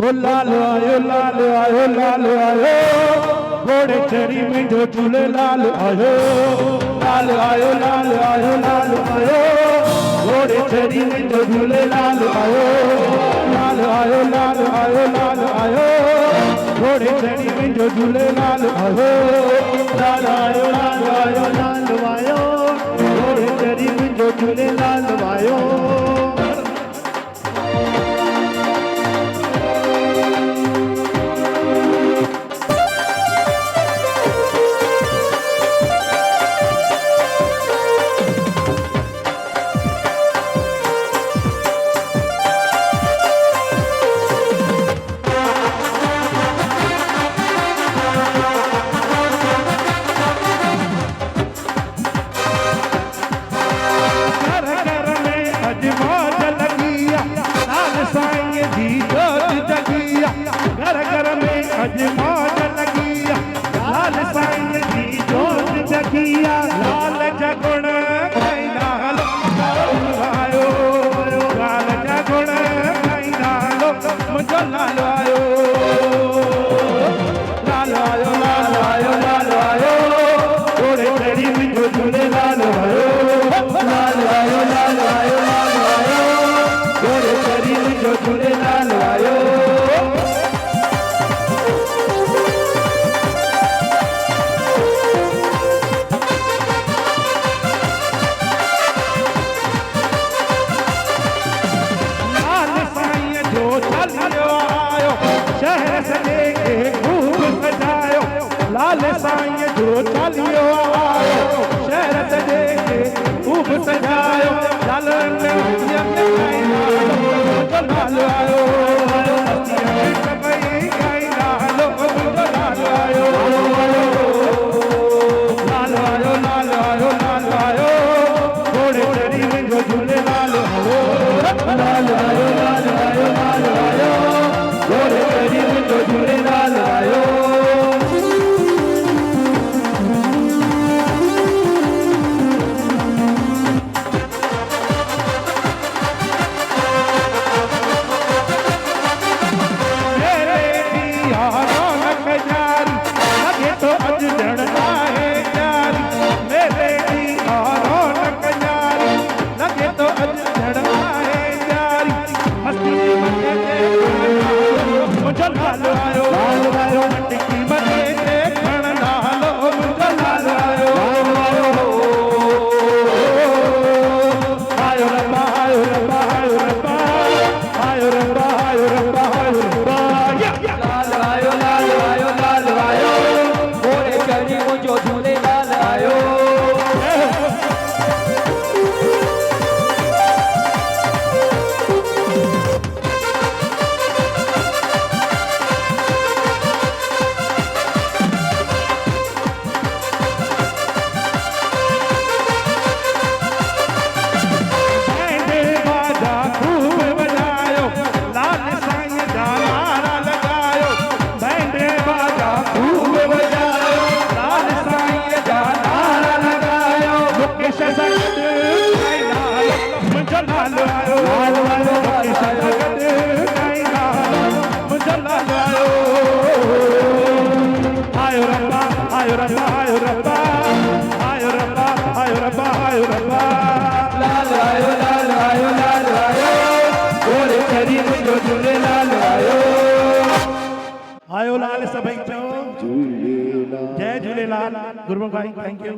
लाल आयो लाल आयो लाल आयो घोड़े चढ़ी में जो झूले लाल आयो लाल आयो लाल आयो लाल आयो घोड़े चढ़ी में जो झूले लाल आयो लाल आयो लाल आयो लाल आयो घोड़े चढ़ी में जो झूले लाल आयो लाल आयो लाल आयो लाल आयो घोड़े चढ़ी में जो झूले लाल आयो। अज मौज लगिया लाल साईं जी जोत जगिया लाल जगुण गाईंदा हलो आयो लाल जगुण गाईंदा हलो मुंहिंजो लाल आयो लाल आयो लाल आयो लाल आयो घोड़े चढ़ी मुंहिंजो झूलेलाल आयो लाल आयो लाल आयो लाल आयो घोड़े चढ़ी मुंहिंजो झूलेलाल आयो। शहर सजे के खूब सजायो लाल साईं जो चालियो आयो शहर सजे के खूब सजायो लाल लाल आयो सभई गाईंदा हलो लाल आयो लाल आयो लाल आयो लाल आयो घोड़े चढ़ी में जो झूलेलाल आयो लाल आयो लाल आयो लाल आयो घोड़े चढ़ी में जो झूलेलाल आयो। मेरे दिया रौनक जारी लगे तो अज जड़ आहे जारी मेरे दिया रौनक जारी लगे तो अज जड़ आहे जारी मस्ती मचे मुझो लाल आयो लाल आयो मटकी मचे देखण लालो मुझो लाल आयो आयो रब्बा आयो रब्बा आयो रब्बा आयो रब्बा आयो रब्बा आयो रब्बा लाल आयो लाल आयो लाल आयो घोड़े चढ़ी मुंहिंजो झूलेलाल आयो। आयो रब्बा आयो रब्बा आयो रब्बा आयो रब्बा आयो रब्बा आयो रब्बा लाल आयो लाल आयो लाल आयो घोड़े चढ़ी मुंहिंजो झूलेलाल आयो आयो लाल सभई चओ जय झूलेलाल गुरमुख भाई थैंक यू।